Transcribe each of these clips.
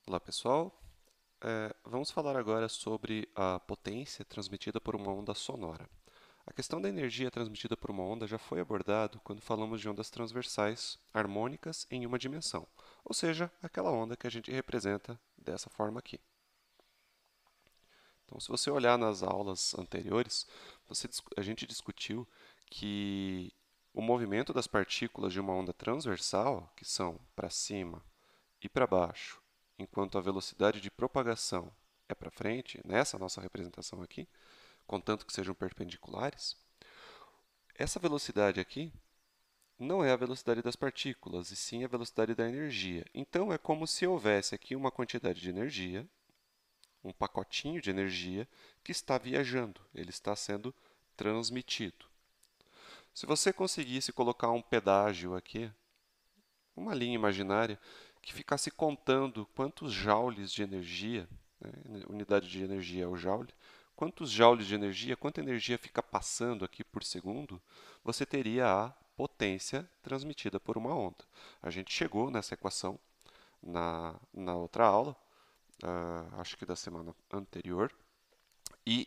Olá pessoal, vamos falar agora sobre a potência transmitida por uma onda sonora. A questão da energia transmitida por uma onda já foi abordado quando falamos de ondas transversais harmônicas em uma dimensão, ou seja, aquela onda que a gente representa dessa forma aqui. Então, se você olhar nas aulas anteriores, a gente discutiu que o movimento das partículas de uma onda transversal, que são para cima e para baixo, enquanto a velocidade de propagação é para frente, nessa nossa representação aqui, contanto que sejam perpendiculares, essa velocidade aqui não é a velocidade das partículas, e sim a velocidade da energia. Então, é como se houvesse aqui uma quantidade de energia, um pacotinho de energia, que está viajando, ele está sendo transmitido. Se você conseguisse colocar um pedágio aqui, uma linha imaginária, que ficasse contando quantos joules de energia, né, unidade de energia é o joule, quantos joules de energia, quanta energia fica passando aqui por segundo, você teria a potência transmitida por uma onda. A gente chegou nessa equação na outra aula, acho que da semana anterior, e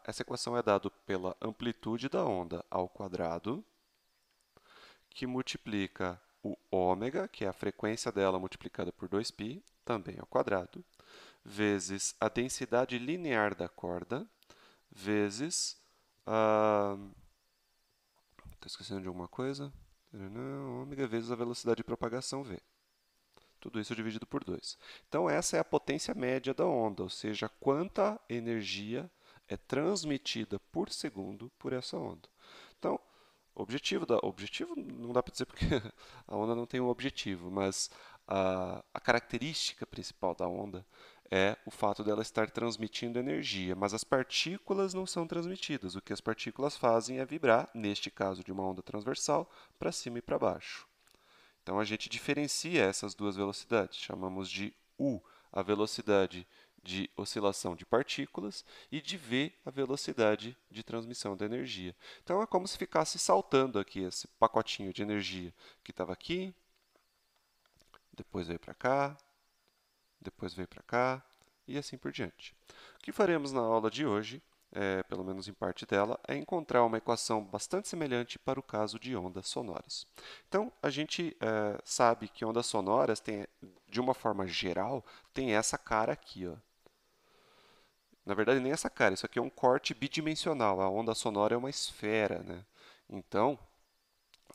essa equação é dada pela amplitude da onda ao quadrado, que multiplica o ômega, que é a frequência dela multiplicada por 2π, também ao quadrado, vezes a densidade linear da corda, vezes a... Estou esquecendo de alguma coisa? Ômega vezes a velocidade de propagação v. Tudo isso dividido por 2. Então, essa é a potência média da onda, ou seja, quanta energia é transmitida por segundo por essa onda. Então, objetivo não dá para dizer porque a onda não tem um objetivo, mas a característica principal da onda é o fato dela estar transmitindo energia, mas as partículas não são transmitidas. O que as partículas fazem é vibrar, neste caso de uma onda transversal, para cima e para baixo. Então a gente diferencia essas duas velocidades, chamamos de U a velocidade de oscilação de partículas e de V a velocidade de transmissão da energia. Então é como se ficasse saltando aqui esse pacotinho de energia que estava aqui, depois veio para cá, depois veio para cá e assim por diante. O que faremos na aula de hoje, pelo menos em parte dela, é encontrar uma equação bastante semelhante para o caso de ondas sonoras. Então, a gente sabe que ondas sonoras têm, de uma forma geral, tem essa cara aqui, ó. Na verdade, nem essa cara, isso aqui é um corte bidimensional. A onda sonora é uma esfera, né? Então,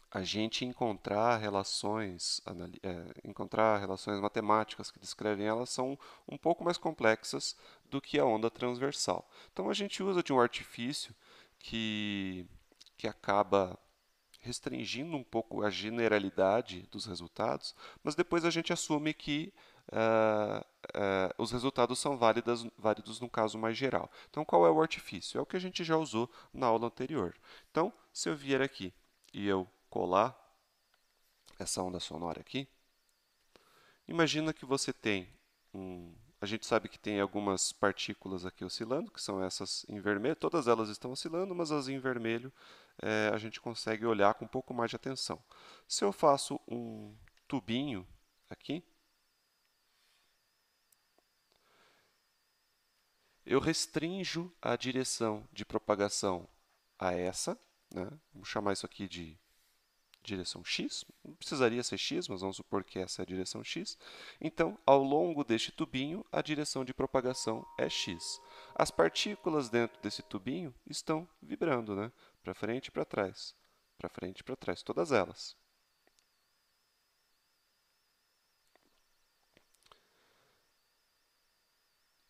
a gente encontrar relações matemáticas que descrevem elas são um pouco mais complexas do que a onda transversal. Então a gente usa de um artifício que, que acaba restringindo um pouco a generalidade dos resultados, mas depois a gente assume que os resultados são válidos no caso mais geral. Então, qual é o artifício? É o que a gente já usou na aula anterior. Então, se eu vier aqui e eu colar essa onda sonora aqui, imagina que você tem a gente sabe que tem algumas partículas aqui oscilando, que são essas em vermelho. Todas elas estão oscilando, mas as em vermelho a gente consegue olhar com um pouco mais de atenção. Se eu faço um tubinho aqui, eu restrinjo a direção de propagação a essa, né? Vamos chamar isso aqui de direção x, não precisaria ser x, mas vamos supor que essa é a direção x. Então, ao longo deste tubinho, a direção de propagação é x. As partículas dentro desse tubinho estão vibrando, né? Para frente e para frente e para trás, todas elas.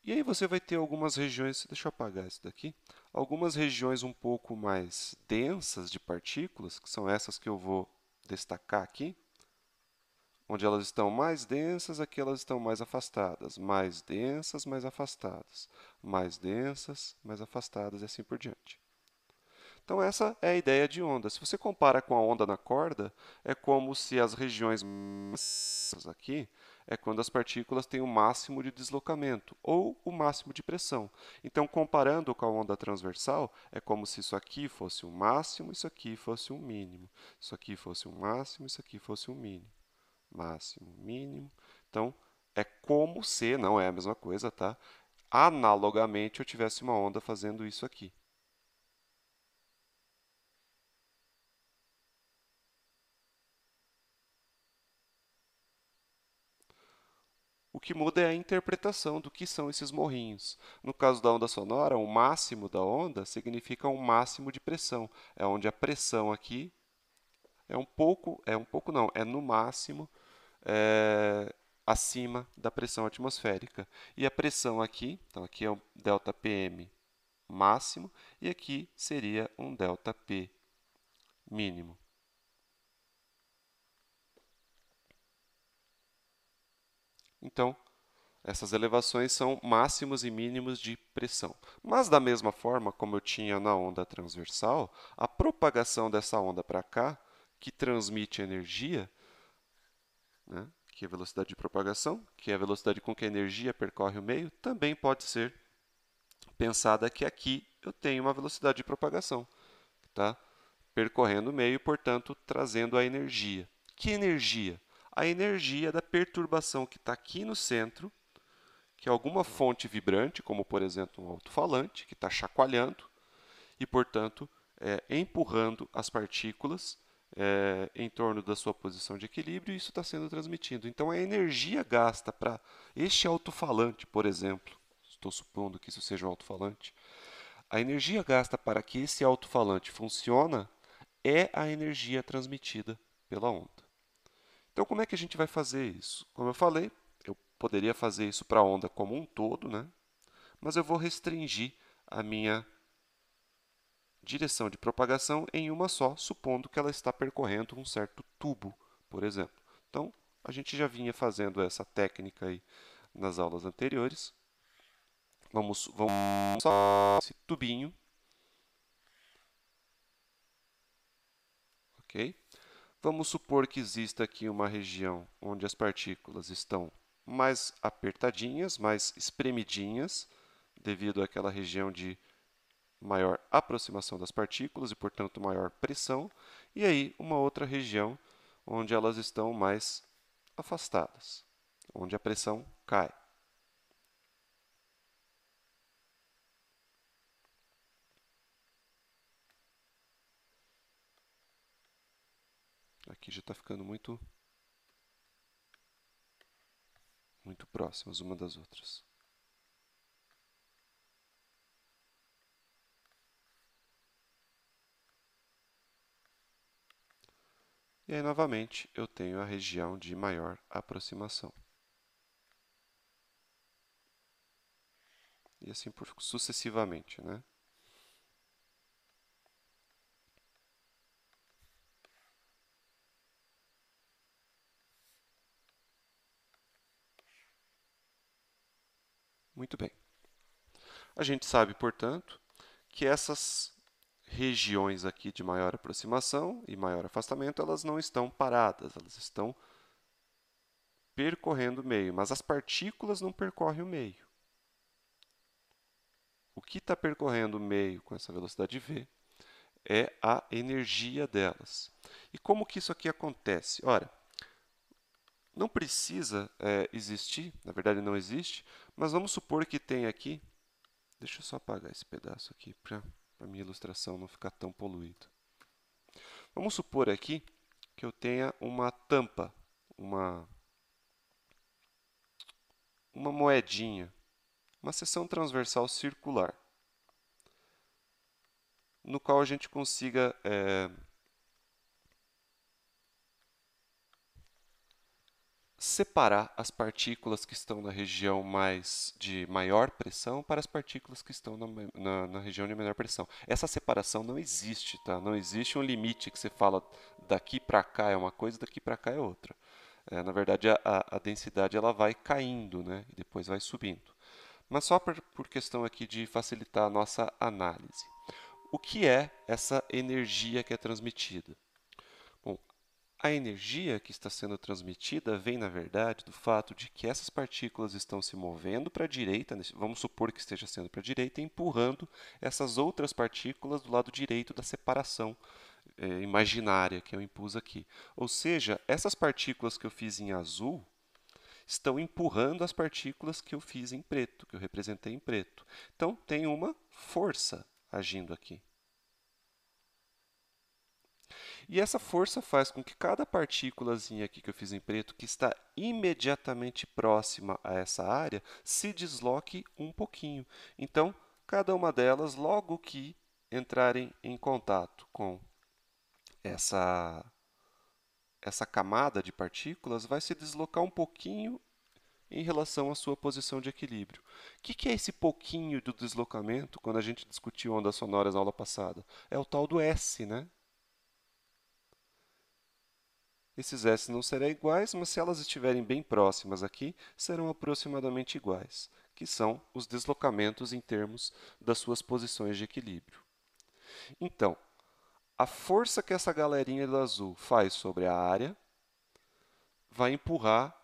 E aí você vai ter algumas regiões, deixa eu apagar isso daqui, algumas regiões um pouco mais densas de partículas, que são essas que eu vou destacar aqui, onde elas estão mais densas, aqui elas estão mais afastadas, mais densas, mais afastadas, mais densas, mais afastadas e assim por diante. Então essa é a ideia de onda. Se você compara com a onda na corda, é como se as regiões aqui é quando as partículas têm o máximo de deslocamento ou o máximo de pressão. Então, comparando com a onda transversal, é como se isso aqui fosse um máximo, isso aqui fosse um mínimo. Isso aqui fosse um máximo, isso aqui fosse um mínimo máximo, mínimo. Então, é como se, não é a mesma coisa, tá? Analogamente, eu tivesse uma onda fazendo isso aqui. O que muda é a interpretação do que são esses morrinhos. No caso da onda sonora, o máximo da onda significa um máximo de pressão. É onde a pressão aqui é um pouco não, é no máximo acima da pressão atmosférica. E a pressão aqui, então aqui é o ΔPm máximo e aqui seria um ΔP mínimo. Então, essas elevações são máximos e mínimos de pressão. Mas, da mesma forma como eu tinha na onda transversal, a propagação dessa onda para cá, que transmite energia, né, que é a velocidade de propagação, que é a velocidade com que a energia percorre o meio, também pode ser pensada que aqui eu tenho uma velocidade de propagação, tá? Percorrendo o meio, portanto, trazendo a energia. Que energia? A energia da perturbação que está aqui no centro, que é alguma fonte vibrante, como por exemplo um alto-falante, que está chacoalhando e, portanto, empurrando as partículas em torno da sua posição de equilíbrio, e isso está sendo transmitido. Então, a energia gasta para este alto-falante, por exemplo, estou supondo que isso seja um alto-falante, a energia gasta para que esse alto-falante funcione é a energia transmitida pela onda. Então, como é que a gente vai fazer isso? Como eu falei, eu poderia fazer isso para a onda como um todo, né? Mas eu vou restringir a minha direção de propagação em uma só, supondo que ela está percorrendo um certo tubo, por exemplo. Então, a gente já vinha fazendo essa técnica aí nas aulas anteriores. Vamos só esse tubinho, ok? Vamos supor que exista aqui uma região onde as partículas estão mais apertadinhas, mais espremidinhas, devido àquela região de maior aproximação das partículas e, portanto, maior pressão, e aí uma outra região onde elas estão mais afastadas, onde a pressão cai. Aqui já está ficando muito próximas uma das outras. E aí, novamente, eu tenho a região de maior aproximação. E assim sucessivamente, né? Muito bem. A gente sabe, portanto, que essas regiões aqui de maior aproximação e maior afastamento, elas não estão paradas, elas estão percorrendo o meio, mas as partículas não percorrem o meio. O que está percorrendo o meio com essa velocidade v é a energia delas. E como que isso aqui acontece? Ora, não precisa existir, na verdade não existe, mas vamos supor que tem aqui, deixa eu só apagar esse pedaço aqui para a minha ilustração não ficar tão poluída. Vamos supor aqui que eu tenha uma tampa, uma moedinha, uma seção transversal circular, no qual a gente consiga separar as partículas que estão na região de maior pressão para as partículas que estão na região de menor pressão. Essa separação não existe, tá? Não existe um limite que você fala daqui para cá é uma coisa, daqui para cá é outra. Na verdade, a densidade ela vai caindo, né? E depois vai subindo. Mas só por questão aqui de facilitar a nossa análise. O que é essa energia que é transmitida? Bom, a energia que está sendo transmitida vem, na verdade, do fato de que essas partículas estão se movendo para a direita, vamos supor que esteja sendo para a direita, empurrando essas outras partículas do lado direito da separação imaginária que eu impus aqui. Ou seja, essas partículas que eu fiz em azul estão empurrando as partículas que eu fiz em preto, que eu representei em preto. Então, tem uma força agindo aqui. E essa força faz com que cada partículazinha aqui que eu fiz em preto, que está imediatamente próxima a essa área, se desloque um pouquinho. Então, cada uma delas, logo que entrarem em contato com essa, essa camada de partículas, vai se deslocar um pouquinho em relação à sua posição de equilíbrio. O que é esse pouquinho do deslocamento quando a gente discutiu ondas sonoras na aula passada? É o tal do S, né? Esses S não serão iguais, mas se elas estiverem bem próximas aqui, serão aproximadamente iguais, que são os deslocamentos em termos das suas posições de equilíbrio. Então, a força que essa galerinha do azul faz sobre a área vai empurrar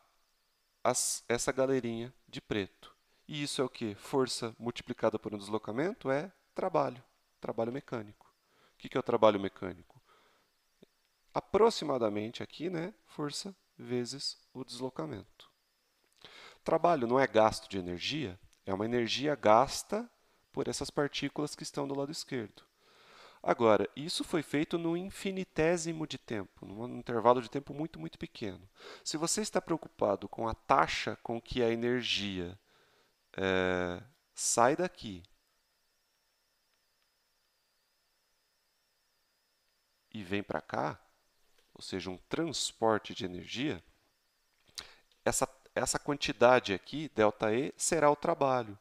essa galerinha de preto. E isso é o que? Força multiplicada por um deslocamento é trabalho, trabalho mecânico. O que é o trabalho mecânico? Aproximadamente aqui, né, força vezes o deslocamento. Trabalho não é gasto de energia, é uma energia gasta por essas partículas que estão do lado esquerdo. Agora, isso foi feito no infinitésimo de tempo, num intervalo de tempo muito, muito pequeno. Se você está preocupado com a taxa com que a energia sai daqui e vem para cá, ou seja, um transporte de energia, essa quantidade aqui, ΔE, será o trabalho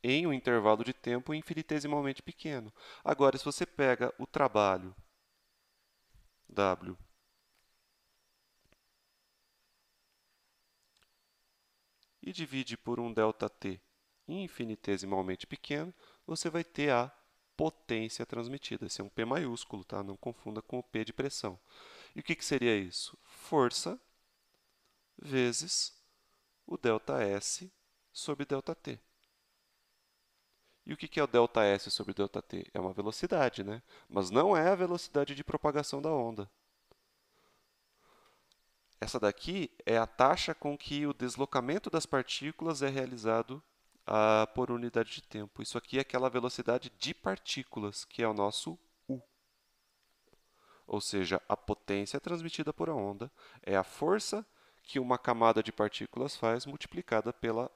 em um intervalo de tempo infinitesimalmente pequeno. Agora, se você pega o trabalho W e divide por um ΔT infinitesimalmente pequeno, você vai ter a potência transmitida. Esse é um P maiúsculo, tá? Não confunda com o P de pressão. E o que seria isso? Força vezes o ΔS sobre ΔT. E o que é o ΔS sobre ΔT? É uma velocidade, né? Mas não é a velocidade de propagação da onda. Essa daqui é a taxa com que o deslocamento das partículas é realizado por unidade de tempo. Isso aqui é aquela velocidade de partículas, que é o nosso U. Ou seja, a potência transmitida por a onda é a força que uma camada de partículas faz multiplicada pela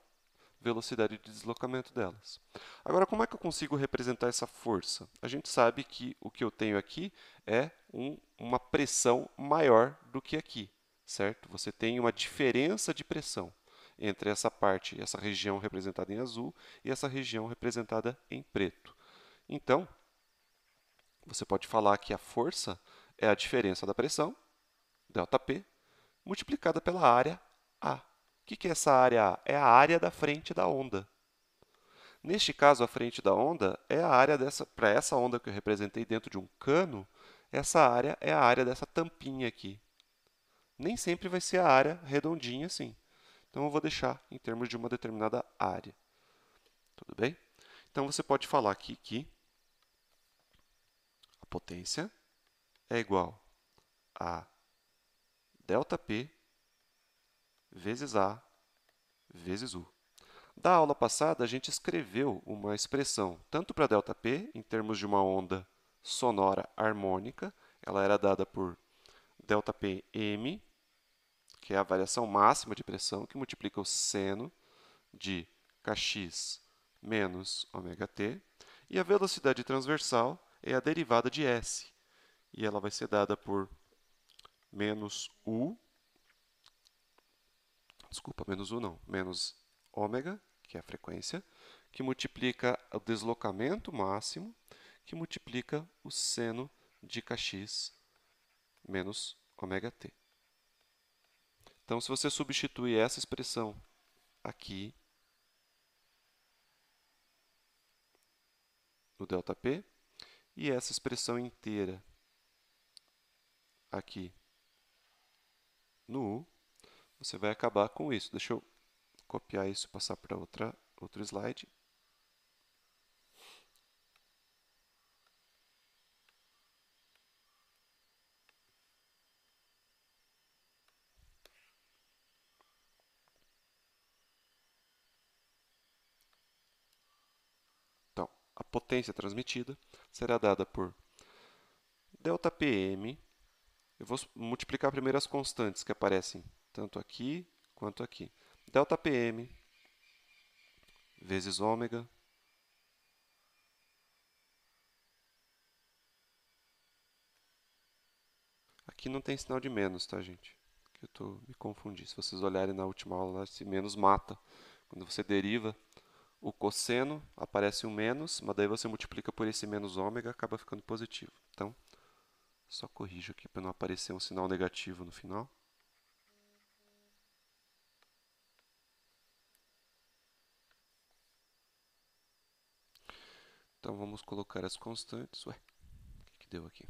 velocidade de deslocamento delas. Agora, como é que eu consigo representar essa força? A gente sabe que o que eu tenho aqui é uma pressão maior do que aqui, certo? Você tem uma diferença de pressão entre essa parte, essa região representada em azul, e essa região representada em preto. Então, você pode falar que a força é a diferença da pressão, ΔP, multiplicada pela área A. O que é essa área A? É a área da frente da onda. Neste caso, a frente da onda é a área para essa onda que eu representei dentro de um cano, essa área é a área dessa tampinha aqui. Nem sempre vai ser a área redondinha assim. Então, eu vou deixar em termos de uma determinada área. Tudo bem? Então, você pode falar aqui que a potência é igual a ΔP vezes A vezes U. Da aula passada, a gente escreveu uma expressão tanto para ΔP, em termos de uma onda sonora harmônica, ela era dada por ΔPm, que é a variação máxima de pressão, que multiplica o seno de Kx menos ωt, e a velocidade transversal é a derivada de S, e ela vai ser dada por menos U, menos U não, menos ômega, que é a frequência, que multiplica o deslocamento máximo, que multiplica o seno de Kx menos ωt. Então, se você substituir essa expressão aqui no ΔP e essa expressão inteira aqui no U, você vai acabar com isso. Deixa eu copiar isso e passar para outro slide. potência transmitida será dada por ΔPm. Eu vou multiplicar primeiro as constantes que aparecem tanto aqui quanto aqui. ΔPm vezes ômega aqui não tem sinal de menos, tá, gente? Que eu me confundi. Se vocês olharem na última aula, esse menos mata. Quando você deriva o cosseno, aparece um menos, mas daí você multiplica por esse menos ômega, acaba ficando positivo. Então, só corrijo aqui para não aparecer um sinal negativo no final. Então, vamos colocar as constantes. Ué, o que deu aqui?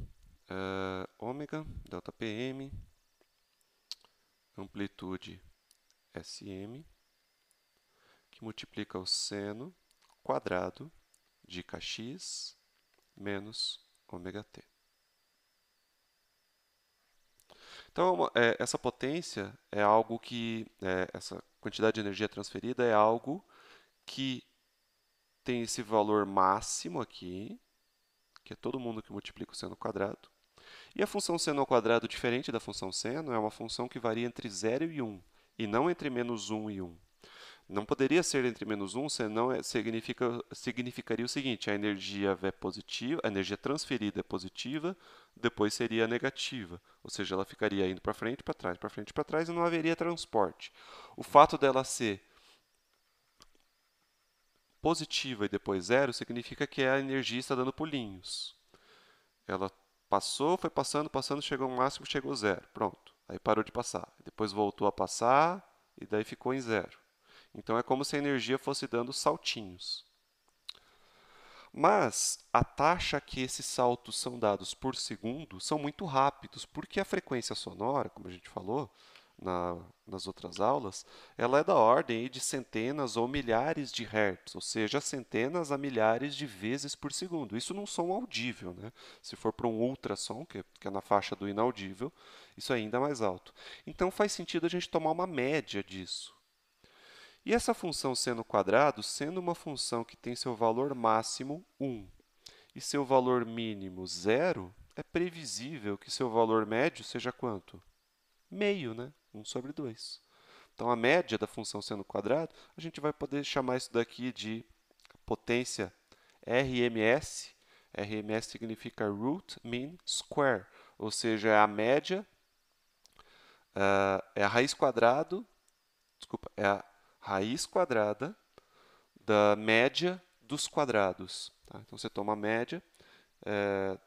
Ômega, ΔPm, amplitude Sm, que multiplica o seno quadrado de kx menos ômega t. Então, essa potência é algo que, essa quantidade de energia transferida é algo que tem esse valor máximo aqui, que é todo mundo que multiplica o seno ao quadrado. E a função seno ao quadrado, diferente da função seno, é uma função que varia entre 0 e 1, e não entre menos 1 e 1. Não poderia ser entre menos 1, senão significaria o seguinte: a energia é positiva, a energia transferida é positiva, depois seria negativa. Ou seja, ela ficaria indo para frente, para frente, para trás, e não haveria transporte. O fato dela ser positiva e depois zero significa que a energia está dando pulinhos. Ela passou, foi passando, passando, chegou ao máximo, chegou a zero. Pronto. Aí parou de passar. Depois voltou a passar e daí ficou em zero. Então é como se a energia fosse dando saltinhos. Mas a taxa que esses saltos são dados por segundo são muito rápidos, porque a frequência sonora, como a gente falou nas outras aulas, ela é da ordem de centenas ou milhares de hertz, ou seja, centenas a milhares de vezes por segundo. Isso num som audível, né? Se for para um ultrassom, que é na faixa do inaudível, isso é ainda mais alto. Então faz sentido a gente tomar uma média disso. E essa função seno quadrado, sendo uma função que tem seu valor máximo 1 e seu valor mínimo 0, é previsível que seu valor médio seja quanto? Meio, né? 1 sobre 2. Então, a média da função seno quadrado, a gente vai poder chamar isso daqui de potência RMS. RMS significa Root Mean Square, ou seja, é a média, é a raiz quadrada, desculpa, é a raiz quadrada da média dos quadrados. Tá? Então, você toma a média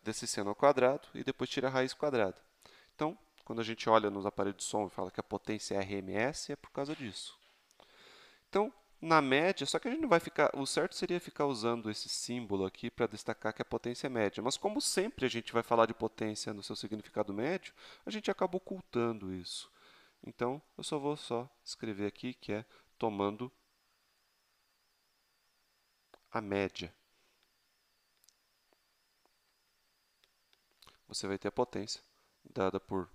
desse seno ao quadrado e depois tira a raiz quadrada. Então, quando a gente olha nos aparelhos de som e fala que a potência é RMS, é por causa disso. Então, na média, só que a gente não vai ficar. O certo seria ficar usando esse símbolo aqui para destacar que a potência é média. Mas, como sempre a gente vai falar de potência no seu significado médio, a gente acaba ocultando isso. Então, eu só vou escrever aqui que é tomando a média. Você vai ter a potência dada por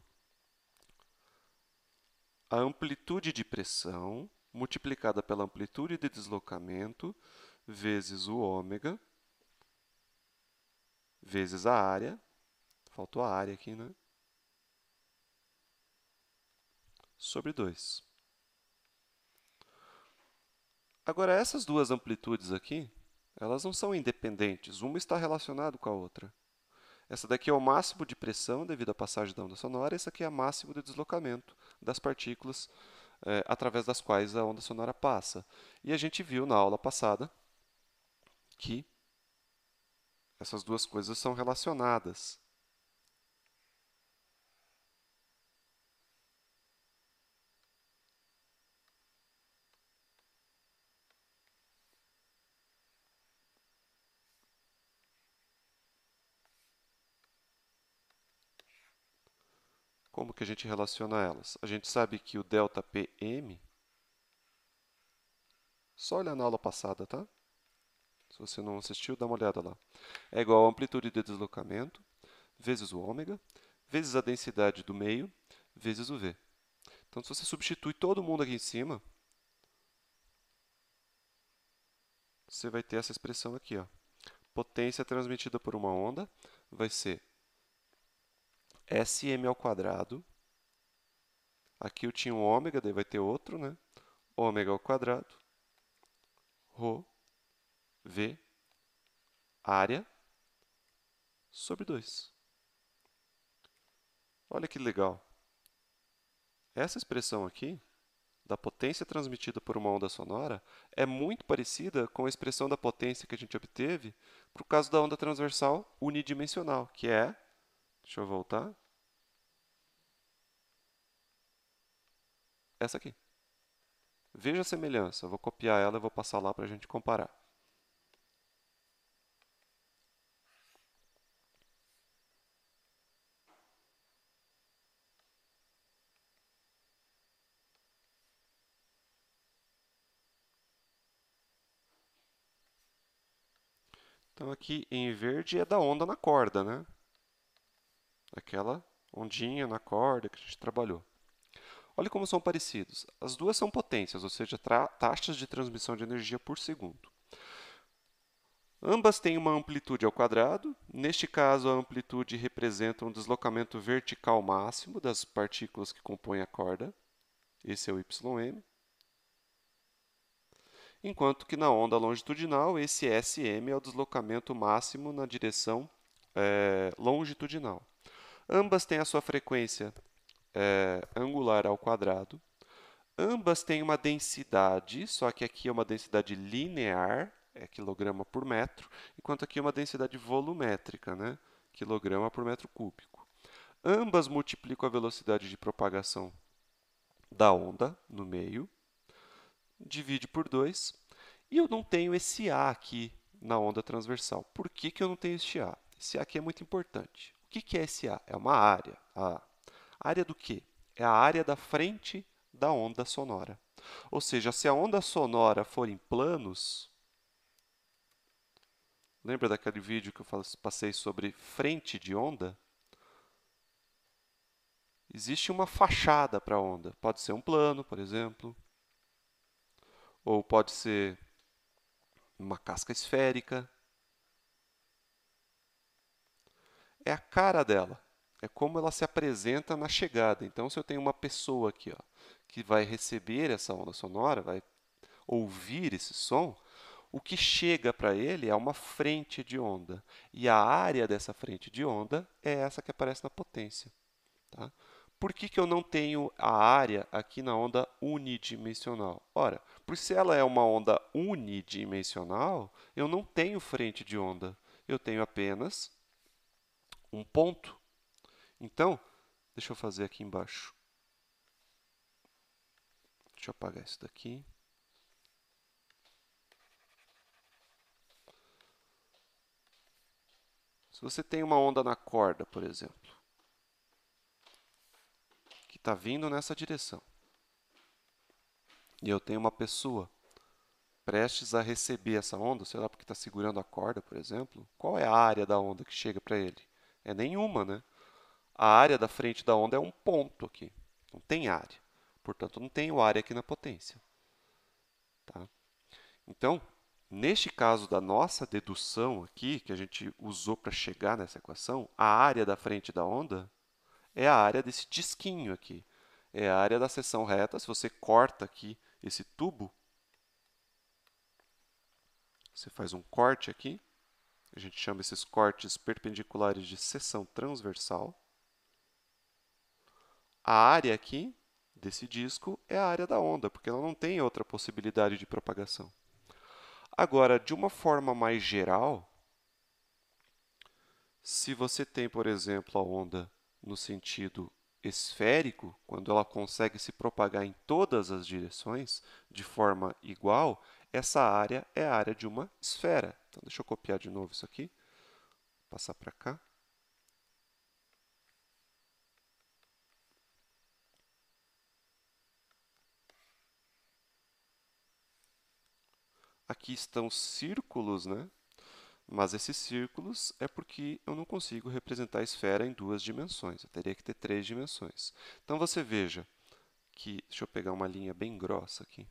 a amplitude de pressão multiplicada pela amplitude de deslocamento vezes o ômega vezes a área. Faltou a área aqui, né? Sobre 2. Agora, essas duas amplitudes aqui, elas não são independentes. Uma está relacionada com a outra. Essa daqui é o máximo de pressão devido à passagem da onda sonora, essa aqui é o máximo de deslocamento das partículas através das quais a onda sonora passa. E a gente viu na aula passada que essas duas coisas são relacionadas. Como que a gente relaciona elas? A gente sabe que o ΔPm, só olhar na aula passada, tá? Se você não assistiu, dá uma olhada lá. É igual a amplitude de deslocamento vezes o ômega, vezes a densidade do meio, vezes o v. Então, se você substitui todo mundo aqui em cima, você vai ter essa expressão aqui, ó. potência transmitida por uma onda vai ser Sm ao quadrado. Aqui eu tinha um ômega, daí vai ter outro, né? Ômega ao quadrado, ρ, v, área, sobre 2. Olha que legal. Essa expressão aqui, da potência transmitida por uma onda sonora, é muito parecida com a expressão da potência que a gente obteve para o caso da onda transversal unidimensional, que é, deixa eu voltar, essa aqui. Veja a semelhança, eu vou copiar ela e vou passar lá para a gente comparar. Então, aqui em verde é da onda na corda, né? Aquela ondinha na corda que a gente trabalhou. Olha como são parecidos. As duas são potências, ou seja, taxas de transmissão de energia por segundo. Ambas têm uma amplitude ao quadrado. Neste caso, a amplitude representa um deslocamento vertical máximo das partículas que compõem a corda. Esse é o Ym. Enquanto que na onda longitudinal, esse Sm é o deslocamento máximo na direção longitudinal. Ambas têm a sua frequência angular ao quadrado. Ambas têm uma densidade, só que aqui é uma densidade linear, é quilograma por metro, enquanto aqui é uma densidade volumétrica, né? Quilograma por metro cúbico. Ambas multiplicam a velocidade de propagação da onda no meio, divide por 2, e eu não tenho esse A aqui na onda transversal. Por que eu não tenho esse A? Esse A aqui é muito importante. O que é esse A? É uma área. A área do quê? É a área da frente da onda sonora. Ou seja, se a onda sonora for em planos, lembra daquele vídeo que eu passei sobre frente de onda? Existe uma fachada para a onda. Pode ser um plano, por exemplo, ou pode ser uma casca esférica. É a cara dela, é como ela se apresenta na chegada. Então, se eu tenho uma pessoa aqui, ó, que vai receber essa onda sonora, vai ouvir esse som, o que chega para ele é uma frente de onda. E a área dessa frente de onda é essa que aparece na potência. Tá? Por que eu não tenho a área aqui na onda unidimensional? Ora, por se ela é uma onda unidimensional, eu não tenho frente de onda. Eu tenho apenas um ponto. Então, deixa eu fazer aqui embaixo. Deixa eu apagar isso daqui. Se você tem uma onda na corda, por exemplo, que está vindo nessa direção, e eu tenho uma pessoa prestes a receber essa onda, sei lá, porque está segurando a corda, por exemplo, qual é a área da onda que chega para ele? É nenhuma, né? A área da frente da onda é um ponto aqui, não tem área. Portanto, não tenho área aqui na potência. Tá? Então, neste caso da nossa dedução aqui, que a gente usou para chegar nessa equação, a área da frente da onda é a área desse disquinho aqui. É a área da seção reta. Se você corta aqui esse tubo, você faz um corte aqui. A gente chama esses cortes perpendiculares de seção transversal. A área aqui desse disco é a área da onda, porque ela não tem outra possibilidade de propagação. Agora, de uma forma mais geral, se você tem, por exemplo, a onda no sentido esférico, quando ela consegue se propagar em todas as direções de forma igual, essa área é a área de uma esfera. Então, deixa eu copiar de novo isso aqui, passar para cá. Aqui estão círculos, né? Mas esses círculos é porque eu não consigo representar a esfera em duas dimensões. Eu teria que ter três dimensões. Então, você veja que... Deixa eu pegar uma linha bem grossa aqui.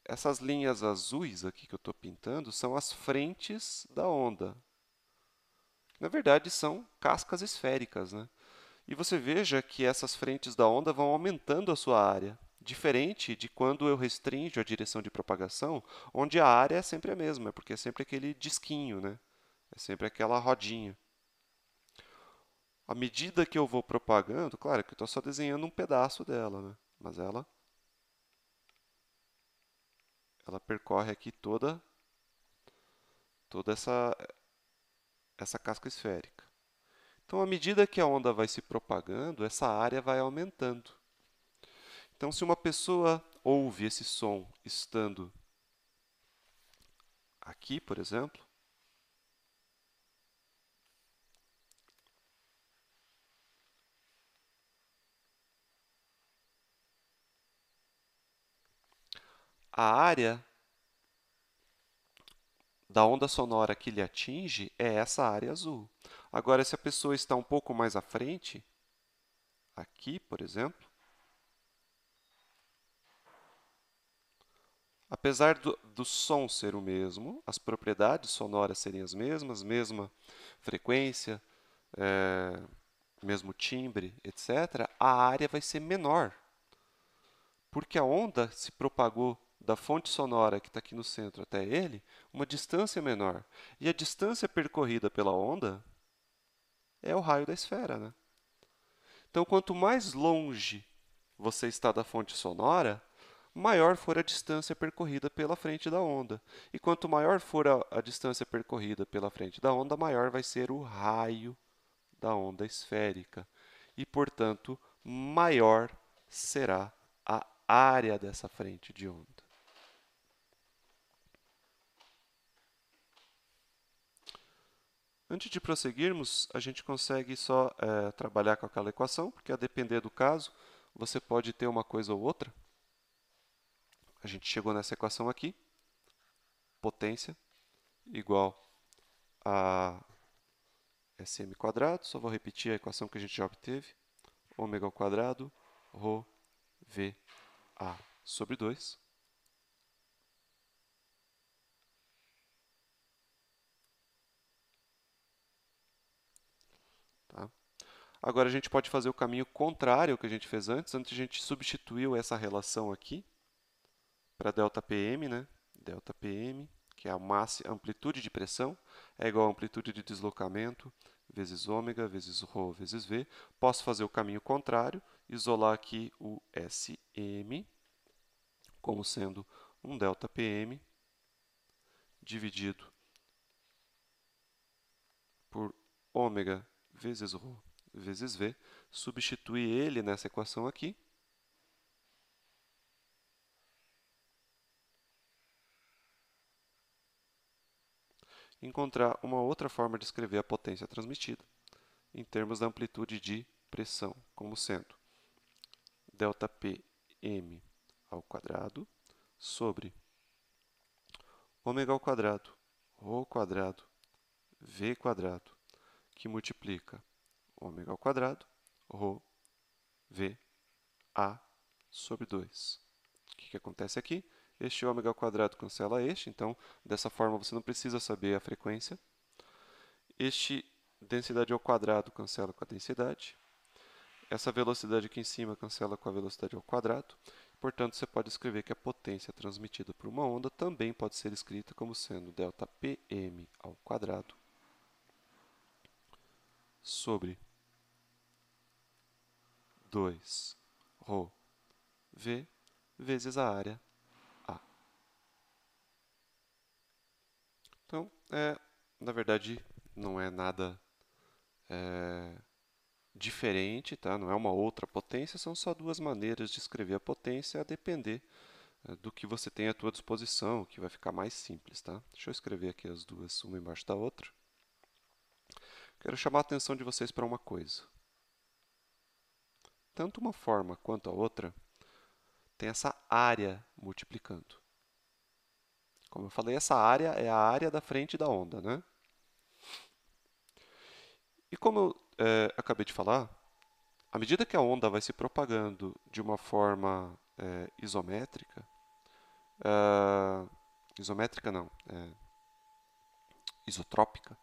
essas linhas azuis aqui que eu estou pintando são as frentes da onda. Na verdade, são cascas esféricas, né? E você veja que essas frentes da onda vão aumentando a sua área, diferente de quando eu restringo a direção de propagação, onde a área é sempre a mesma, porque é sempre aquele disquinho, né? É sempre aquela rodinha. À medida que eu vou propagando, claro que eu estou só desenhando um pedaço dela, né? Mas ela percorre aqui toda essa casca esférica. Então, à medida que a onda vai se propagando, essa área vai aumentando. Então, se uma pessoa ouve esse som estando aqui, por exemplo, a área da onda sonora que lhe atinge é essa área azul. Agora, se a pessoa está um pouco mais à frente, aqui, por exemplo, apesar do som ser o mesmo, as propriedades sonoras serem as mesmas, mesma frequência, mesmo timbre, etc., a área vai ser menor, porque a onda se propagou da fonte sonora que está aqui no centro até ele, uma distância menor. E a distância percorrida pela onda é o raio da esfera, né? Então, quanto mais longe você está da fonte sonora, maior for a distância percorrida pela frente da onda. E quanto maior for a distância percorrida pela frente da onda, maior vai ser o raio da onda esférica. E, portanto, maior será a área dessa frente de onda. Antes de prosseguirmos, a gente consegue só trabalhar com aquela equação, porque a depender do caso, você pode ter uma coisa ou outra. A gente chegou nessa equação aqui, potência igual a Sm quadrado, só vou repetir a equação que a gente já obteve, ômega ao quadrado, ρ, v, a sobre 2. Tá? Agora a gente pode fazer o caminho contrário ao que a gente fez antes. Antes a gente substituiu essa relação aqui para ΔPm, né? ΔPm, que é a amplitude de pressão, é igual a amplitude de deslocamento vezes ômega, vezes ρ, vezes v. Posso fazer o caminho contrário, isolar aqui o Sm como sendo um ΔPm dividido por ômega vezes ρ vezes v, substituir ele nessa equação aqui. Encontrar uma outra forma de escrever a potência transmitida em termos da amplitude de pressão, como sendo ΔPm ao quadrado sobre ômega ao quadrado, ρ ao quadrado, v quadrado, que multiplica ômega ao quadrado, ρ, v, a sobre 2. O que acontece aqui? Este ômega ao quadrado cancela este, então, dessa forma, você não precisa saber a frequência. Este densidade ao quadrado cancela com a densidade. Essa velocidade aqui em cima cancela com a velocidade ao quadrado. Portanto, você pode escrever que a potência transmitida por uma onda também pode ser escrita como sendo ΔPm ao quadrado sobre 2 ρ v vezes a área A. Então, na verdade, não é nada diferente, tá? Não é uma outra potência, são só duas maneiras de escrever a potência a depender do que você tem à tua disposição, que vai ficar mais simples, tá? Deixa eu escrever aqui as duas, uma embaixo da outra. Quero chamar a atenção de vocês para uma coisa. Tanto uma forma quanto a outra tem essa área multiplicando. Como eu falei, essa área é a área da frente da onda, né? E como eu acabei de falar, à medida que a onda vai se propagando de uma forma isométrica, isométrica não, isotrópica.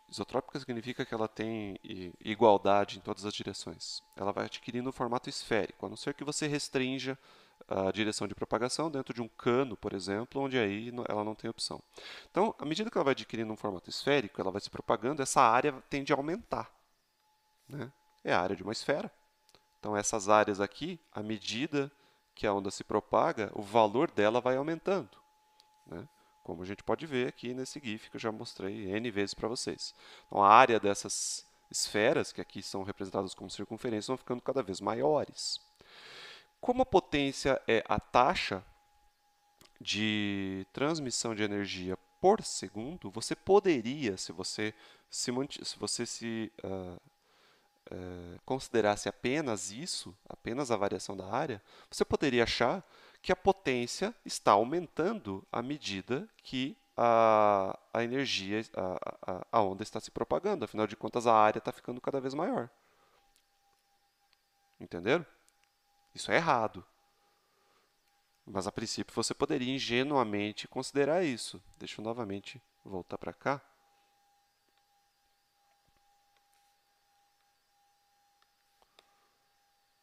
Isotrópica significa que ela tem igualdade em todas as direções. Ela vai adquirindo um formato esférico, a não ser que você restrinja a direção de propagação dentro de um cano, por exemplo, onde aí ela não tem opção. Então, à medida que ela vai adquirindo um formato esférico, ela vai se propagando, essa área tende a aumentar, né? É a área de uma esfera. Então, essas áreas aqui, à medida que a onda se propaga, o valor dela vai aumentando, né? Como a gente pode ver aqui nesse GIF que eu já mostrei N vezes para vocês. Então, a área dessas esferas, que aqui são representadas como circunferências, vão ficando cada vez maiores. Como a potência é a taxa de transmissão de energia por segundo, você poderia, se você considerasse apenas isso, apenas a variação da área, você poderia achar que a potência está aumentando à medida que a energia, a onda está se propagando. Afinal de contas, a área está ficando cada vez maior. Entenderam? Isso é errado. Mas, a princípio, você poderia ingenuamente considerar isso. Deixa eu novamente voltar para cá.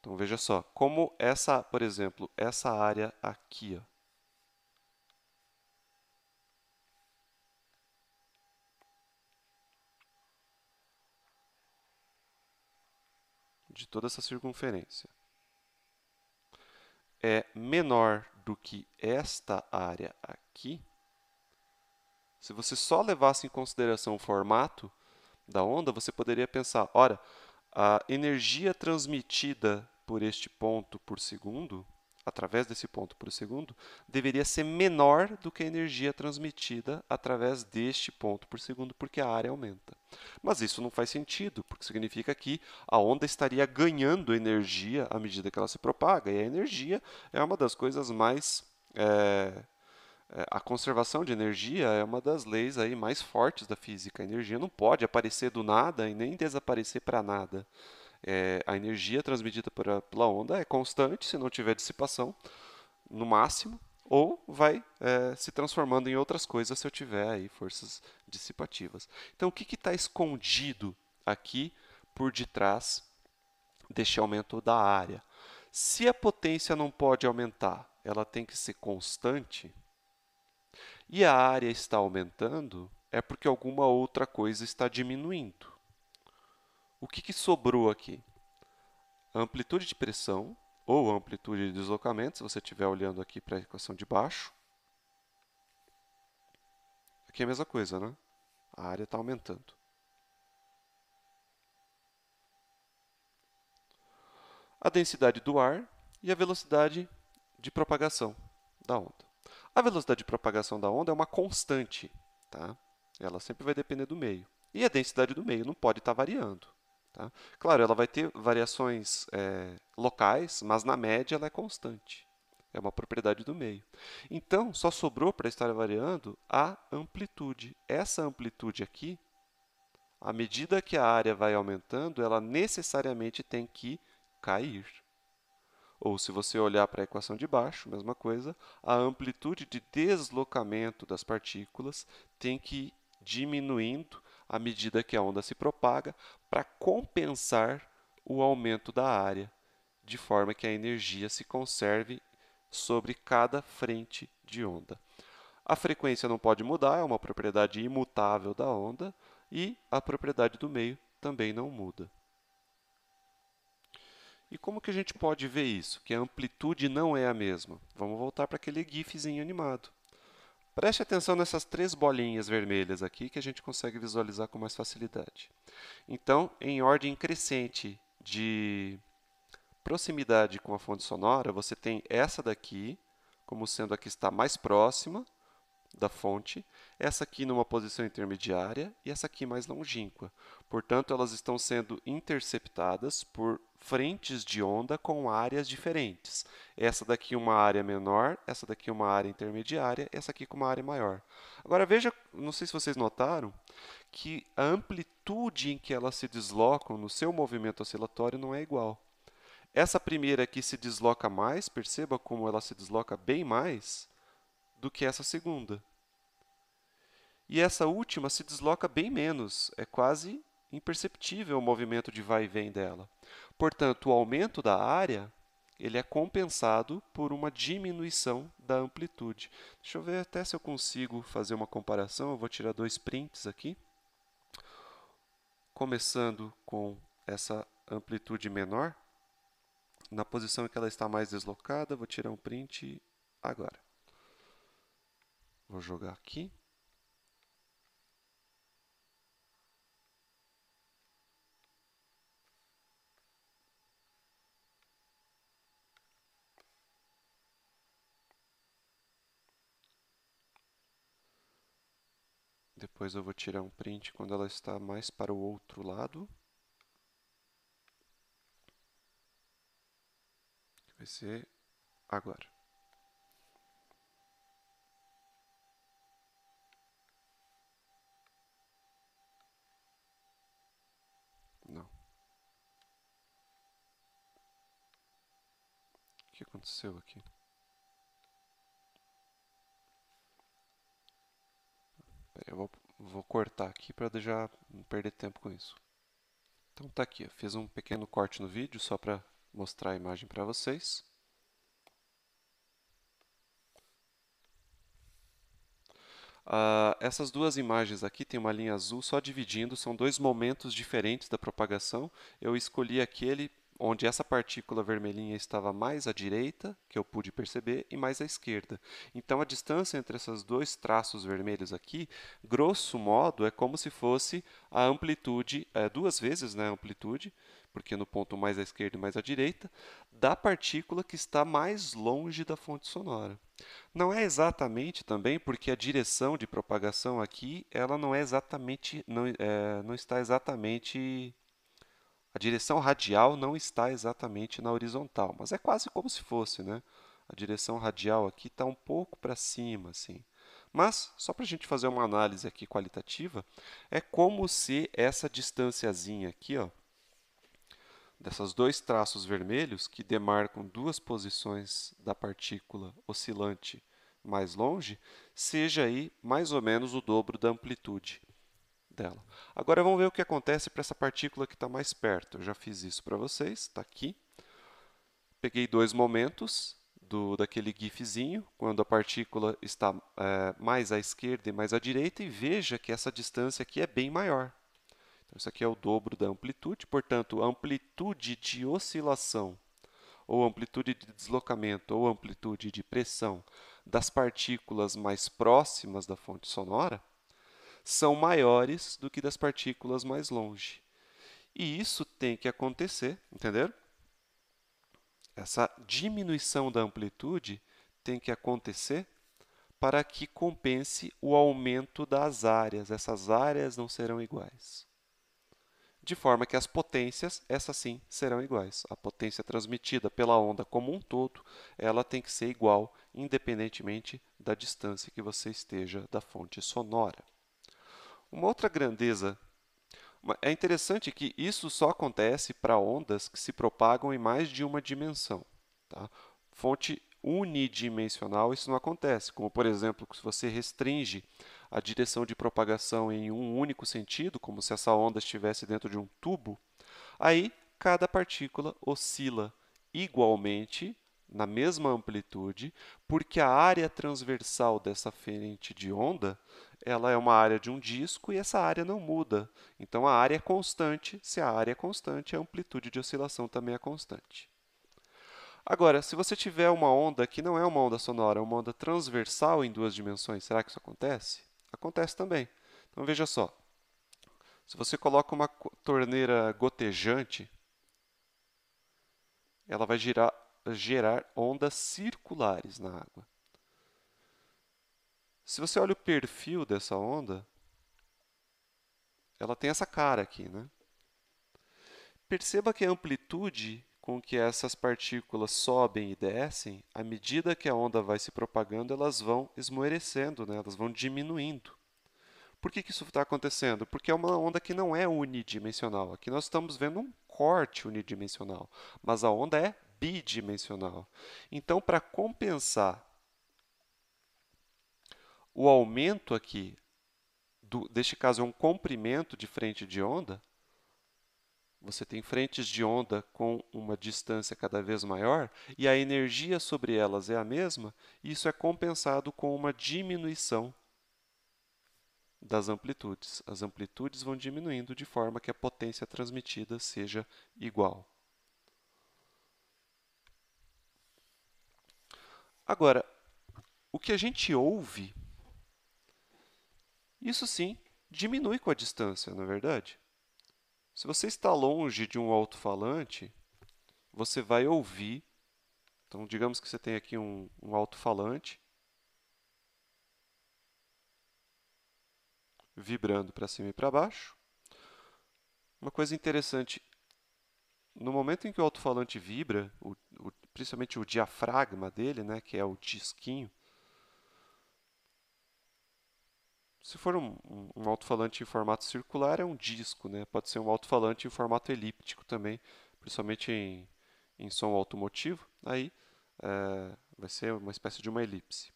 Então, veja só, como essa, por exemplo, essa área aqui, ó, de toda essa circunferência, é menor do que esta área aqui, se você só levasse em consideração o formato da onda, você poderia pensar, ora, a energia transmitida por este ponto por segundo, através desse ponto por segundo, deveria ser menor do que a energia transmitida através deste ponto por segundo, porque a área aumenta. Mas isso não faz sentido, porque significa que a onda estaria ganhando energia à medida que ela se propaga, e a energia é uma das coisas mais a conservação de energia é uma das leis aí mais fortes da física. A energia não pode aparecer do nada e nem desaparecer para nada. A energia transmitida pela onda é constante, se não tiver dissipação, no máximo, ou vai se transformando em outras coisas se eu tiver aí forças dissipativas. Então, o que está escondido aqui por detrás deste aumento da área? Se a potência não pode aumentar, ela tem que ser constante, e a área está aumentando, é porque alguma outra coisa está diminuindo. O que sobrou aqui? A amplitude de pressão, ou a amplitude de deslocamento, se você estiver olhando aqui para a equação de baixo. Aqui é a mesma coisa, né? A área está aumentando. A densidade do ar e a velocidade de propagação da onda. A velocidade de propagação da onda é uma constante, tá? Ela sempre vai depender do meio. E a densidade do meio não pode estar variando. Tá? Claro, ela vai ter variações locais, mas na média ela é constante. É uma propriedade do meio. Então, só sobrou para estar variando a amplitude. Essa amplitude aqui, à medida que a área vai aumentando, ela necessariamente tem que cair. Ou, se você olhar para a equação de baixo, mesma coisa, a amplitude de deslocamento das partículas tem que ir diminuindo à medida que a onda se propaga para compensar o aumento da área, de forma que a energia se conserve sobre cada frente de onda. A frequência não pode mudar, é uma propriedade imutável da onda, e a propriedade do meio também não muda. E como que a gente pode ver isso? Que a amplitude não é a mesma. Vamos voltar para aquele GIFzinho animado. Preste atenção nessas três bolinhas vermelhas aqui que a gente consegue visualizar com mais facilidade. Então, em ordem crescente de proximidade com a fonte sonora, você tem essa daqui como sendo a que está mais próxima da fonte, essa aqui numa posição intermediária e essa aqui mais longínqua. Portanto, elas estão sendo interceptadas por frentes de onda com áreas diferentes. Essa daqui uma área menor, essa daqui uma área intermediária, essa aqui com uma área maior. Agora veja, não sei se vocês notaram, que a amplitude em que elas se deslocam no seu movimento oscilatório não é igual. Essa primeira aqui se desloca mais, perceba como ela se desloca bem mais do que essa segunda. E essa última se desloca bem menos, é quase imperceptível o movimento de vai e vem dela. Portanto, o aumento da área ele é compensado por uma diminuição da amplitude. Deixa eu ver até se eu consigo fazer uma comparação. Eu vou tirar dois prints aqui. Começando com essa amplitude menor, na posição em que ela está mais deslocada, vou tirar um print agora. Vou jogar aqui. Depois eu vou tirar um print quando ela está mais para o outro lado. Vai ser agora. Não. O que aconteceu aqui? Eu vou cortar aqui para já não perder tempo com isso. Então tá aqui, eu fiz um pequeno corte no vídeo só para mostrar a imagem para vocês. Essas duas imagens aqui tem uma linha azul só dividindo, são dois momentos diferentes da propagação. Eu escolhi aquele onde essa partícula vermelhinha estava mais à direita, que eu pude perceber, e mais à esquerda. Então, a distância entre esses dois traços vermelhos aqui, grosso modo, é como se fosse a amplitude, duas vezes, né, a amplitude, porque no ponto mais à esquerda e mais à direita, da partícula que está mais longe da fonte sonora. Não é exatamente também porque a direção de propagação aqui, ela não é exatamente, não está exatamente, a direção radial não está exatamente na horizontal, mas é quase como se fosse, né? A direção radial aqui está um pouco para cima, assim. Mas, só para a gente fazer uma análise aqui qualitativa, é como se essa distânciazinha aqui, ó, dessas dois traços vermelhos que demarcam duas posições da partícula oscilante mais longe, seja aí mais ou menos o dobro da amplitude dela. Agora vamos ver o que acontece para essa partícula que está mais perto. Eu já fiz isso para vocês, está aqui. Peguei dois momentos daquele gifzinho, quando a partícula está mais à esquerda e mais à direita, e veja que essa distância aqui é bem maior. Então, isso aqui é o dobro da amplitude, portanto, a amplitude de oscilação, ou amplitude de deslocamento, ou amplitude de pressão das partículas mais próximas da fonte sonora são maiores do que das partículas mais longe. E isso tem que acontecer, entenderam? Essa diminuição da amplitude tem que acontecer para que compense o aumento das áreas. Essas áreas não serão iguais. De forma que as potências, essas sim, serão iguais. A potência transmitida pela onda como um todo, ela tem que ser igual, independentemente da distância que você esteja da fonte sonora. Uma outra grandeza, é interessante que isso só acontece para ondas que se propagam em mais de uma dimensão. Tá? Fonte unidimensional, isso não acontece, como por exemplo, se você restringe a direção de propagação em um único sentido, como se essa onda estivesse dentro de um tubo, aí cada partícula oscila igualmente na mesma amplitude, porque a área transversal dessa frente de onda, ela é uma área de um disco e essa área não muda. Então a área é constante, se a área é constante, a amplitude de oscilação também é constante. Agora, se você tiver uma onda que não é uma onda sonora, é uma onda transversal em duas dimensões, será que isso acontece? Acontece também. Então veja só, se você coloca uma torneira gotejante, ela vai gerar ondas circulares na água. Se você olha o perfil dessa onda, ela tem essa cara aqui, né? Perceba que a amplitude com que essas partículas sobem e descem, à medida que a onda vai se propagando, elas vão esmorecendo, né? Elas vão diminuindo. Por que isso está acontecendo? Porque é uma onda que não é unidimensional. Aqui nós estamos vendo um recorte unidimensional, mas a onda é bidimensional. Então, para compensar o aumento aqui, deste caso é um comprimento de frente de onda, você tem frentes de onda com uma distância cada vez maior e a energia sobre elas é a mesma, e isso é compensado com uma diminuição das amplitudes. As amplitudes vão diminuindo de forma que a potência transmitida seja igual. Agora, o que a gente ouve, isso sim diminui com a distância, não é verdade? Se você está longe de um alto-falante, você vai ouvir. Então, digamos que você tem aqui um alto-falante vibrando para cima e para baixo. Uma coisa interessante, no momento em que o alto-falante vibra, principalmente o diafragma dele, né, que é o disquinho, se for um alto-falante em formato circular, é um disco, né? Pode ser um alto-falante em formato elíptico também, principalmente em som automotivo, aí vai ser uma espécie de uma elipse.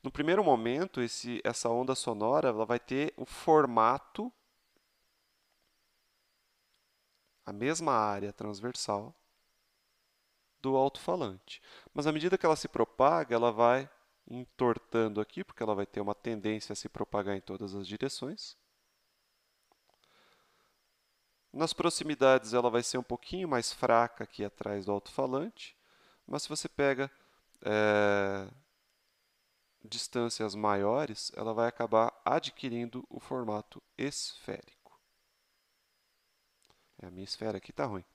No primeiro momento, essa onda sonora ela vai ter o formato, a mesma área transversal do alto-falante. Mas à medida que ela se propaga, ela vai entortando aqui, porque ela vai ter uma tendência a se propagar em todas as direções. Nas proximidades, ela vai ser um pouquinho mais fraca aqui atrás do alto-falante, mas se você pega distâncias maiores, ela vai acabar adquirindo o formato esférico. A minha esfera aqui está ruim.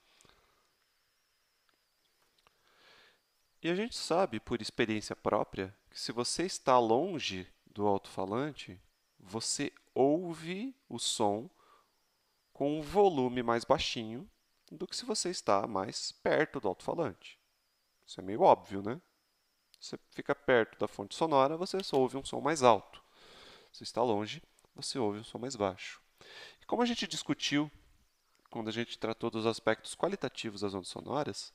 E a gente sabe, por experiência própria, que se você está longe do alto-falante, você ouve o som com um volume mais baixinho do que se você está mais perto do alto-falante. Isso é meio óbvio, né? Você fica perto da fonte sonora, você ouve um som mais alto. Se está longe, você ouve um som mais baixo. E como a gente discutiu quando a gente tratou dos aspectos qualitativos das ondas sonoras,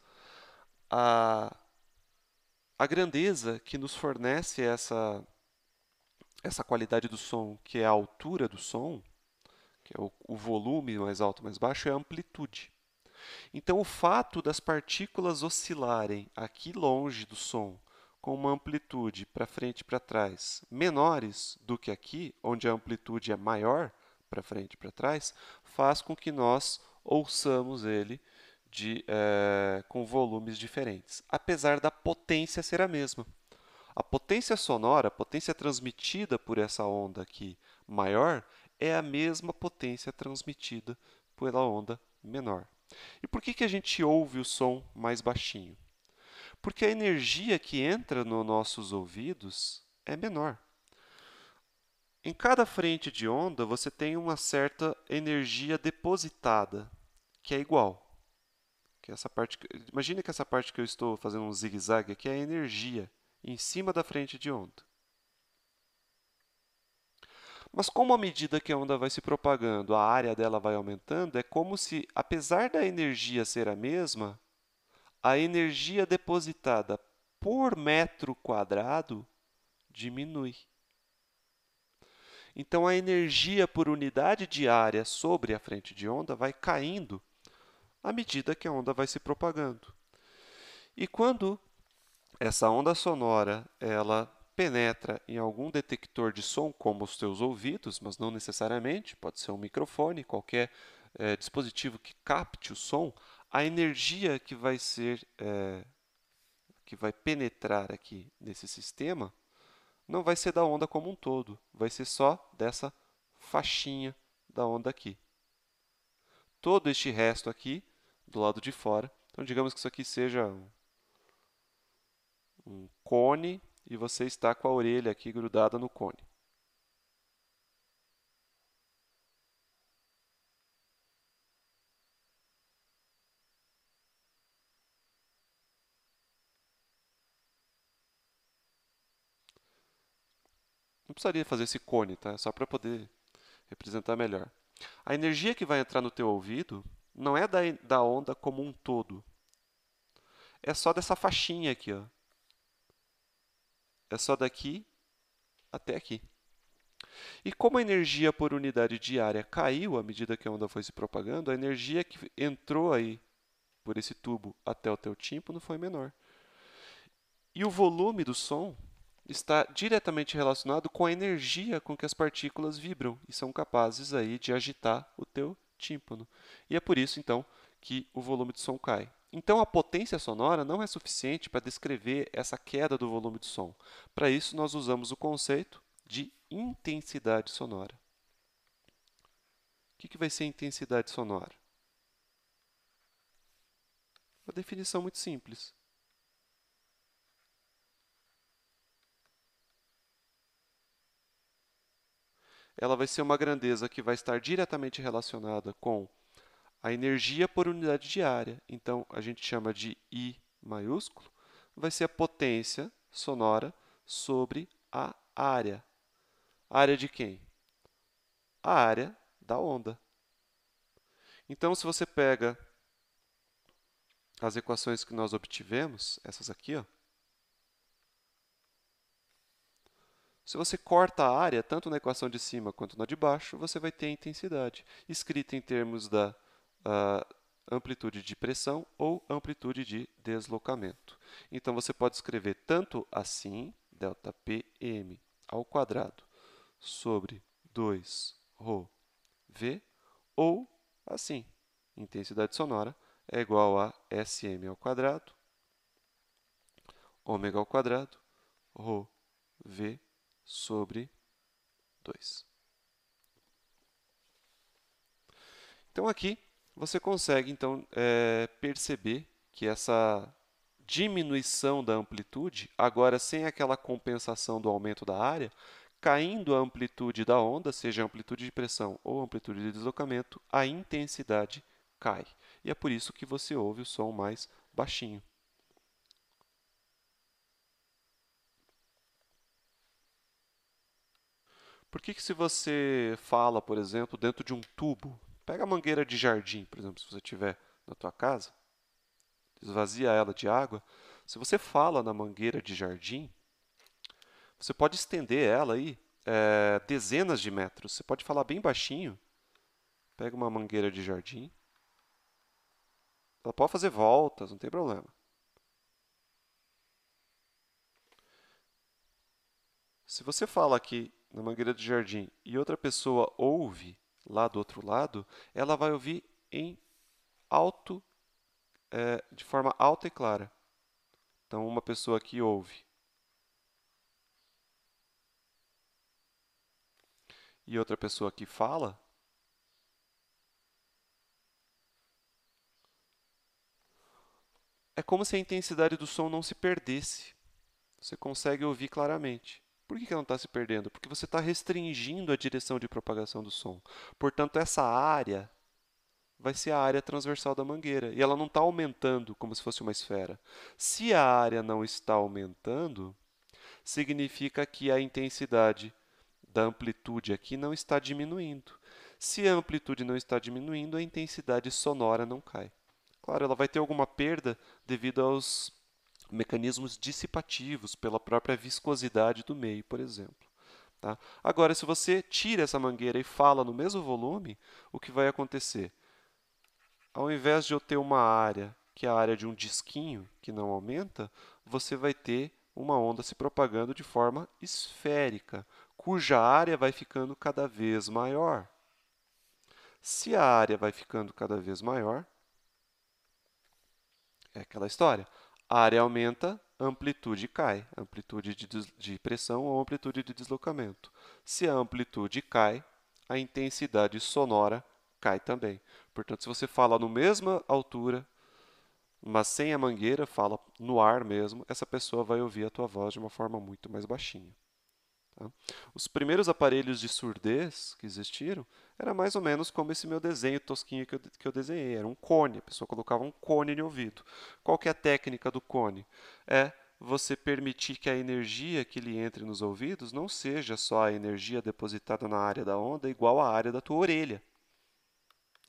a grandeza que nos fornece essa qualidade do som, que é a altura do som, que é o volume mais alto, mais baixo, é a amplitude. Então, o fato das partículas oscilarem aqui longe do som, com uma amplitude para frente e para trás menores do que aqui, onde a amplitude é maior para frente e para trás, faz com que nós ouçamos ele com volumes diferentes, apesar da potência ser a mesma. A potência sonora, a potência transmitida por essa onda aqui maior, é a mesma potência transmitida pela onda menor. E por que a gente ouve o som mais baixinho? Porque a energia que entra nos nossos ouvidos é menor. Em cada frente de onda, você tem uma certa energia depositada, que é igual. Que essa parte, imagine que essa parte que eu estou fazendo um zigue-zague aqui é a energia em cima da frente de onda. Mas como à medida que a onda vai se propagando, a área dela vai aumentando, é como se, apesar da energia ser a mesma, a energia depositada por metro quadrado diminui. Então, a energia por unidade de área sobre a frente de onda vai caindo à medida que a onda vai se propagando. E quando essa onda sonora ela penetra em algum detector de som, como os teus ouvidos, mas não necessariamente, pode ser um microfone, qualquer dispositivo que capte o som, a energia que vai penetrar aqui nesse sistema não vai ser da onda como um todo, vai ser só dessa faixinha da onda aqui. Todo este resto aqui, do lado de fora, então digamos que isso aqui seja um cone e você está com a orelha aqui grudada no cone. Não precisaria fazer esse cone, tá? Só para poder representar melhor. A energia que vai entrar no teu ouvido não é da onda como um todo. É só dessa faixinha aqui, ó. É só daqui até aqui. E como a energia por unidade diária caiu à medida que a onda foi se propagando, a energia que entrou aí por esse tubo até o teu tímpano foi menor. E o volume do som está diretamente relacionado com a energia com que as partículas vibram e são capazes aí de agitar o teu tímpano. E é por isso, então, que o volume do som cai. Então, a potência sonora não é suficiente para descrever essa queda do volume do som. Para isso, nós usamos o conceito de intensidade sonora. O que vai ser intensidade sonora? Uma definição muito simples. Ela vai ser uma grandeza que vai estar diretamente relacionada com a energia por unidade de área. Então, a gente chama de I maiúsculo, vai ser a potência sonora sobre a área. Área de quem? A área da onda. Então, se você pega as equações que nós obtivemos, essas aqui, ó, se você corta a área, tanto na equação de cima quanto na de baixo, você vai ter a intensidade, escrita em termos da amplitude de pressão ou amplitude de deslocamento. Então, você pode escrever tanto assim, ΔPm ao quadrado sobre 2ρV, ou assim, intensidade sonora é igual a Sm ao quadrado, ômega ao quadrado, ρV sobre 2. Então, aqui você consegue então perceber que essa diminuição da amplitude, agora sem aquela compensação do aumento da área, caindo a amplitude da onda, seja a amplitude de pressão ou amplitude de deslocamento, a intensidade cai. E é por isso que você ouve o som mais baixinho. Por que se você fala, por exemplo, dentro de um tubo, pega a mangueira de jardim, por exemplo, se você tiver na tua casa, esvazia ela de água, se você fala na mangueira de jardim, você pode estender ela aí dezenas de metros. Você pode falar bem baixinho, pega uma mangueira de jardim, ela pode fazer voltas, não tem problema. Se você fala aqui na mangueira de jardim e outra pessoa ouve lá do outro lado, ela vai ouvir de forma alta e clara. Então, uma pessoa aqui ouve e outra pessoa aqui fala, é como se a intensidade do som não se perdesse. Você consegue ouvir claramente. Por que ela não está se perdendo? Porque você está restringindo a direção de propagação do som. Portanto, essa área vai ser a área transversal da mangueira. E ela não está aumentando como se fosse uma esfera. Se a área não está aumentando, significa que a intensidade da amplitude aqui não está diminuindo. Se a amplitude não está diminuindo, a intensidade sonora não cai. Claro, ela vai ter alguma perda devido aos mecanismos dissipativos, pela própria viscosidade do meio, por exemplo. Tá? Agora, se você tira essa mangueira e fala no mesmo volume, o que vai acontecer? Ao invés de eu ter uma área, que é a área de um disquinho, que não aumenta, você vai ter uma onda se propagando de forma esférica, cuja área vai ficando cada vez maior. Se a área vai ficando cada vez maior, é aquela história. A área aumenta, a amplitude cai. Amplitude de pressão ou amplitude de deslocamento. Se a amplitude cai, a intensidade sonora cai também. Portanto, se você fala na mesma altura, mas sem a mangueira, fala no ar mesmo, essa pessoa vai ouvir a tua voz de uma forma muito mais baixinha. Tá? Os primeiros aparelhos de surdez que existiram era mais ou menos como esse meu desenho tosquinho que eu desenhei. Era um cone, a pessoa colocava um cone no ouvido. Qual que é a técnica do cone? É você permitir que a energia que lhe entre nos ouvidos não seja só a energia depositada na área da onda igual à área da tua orelha.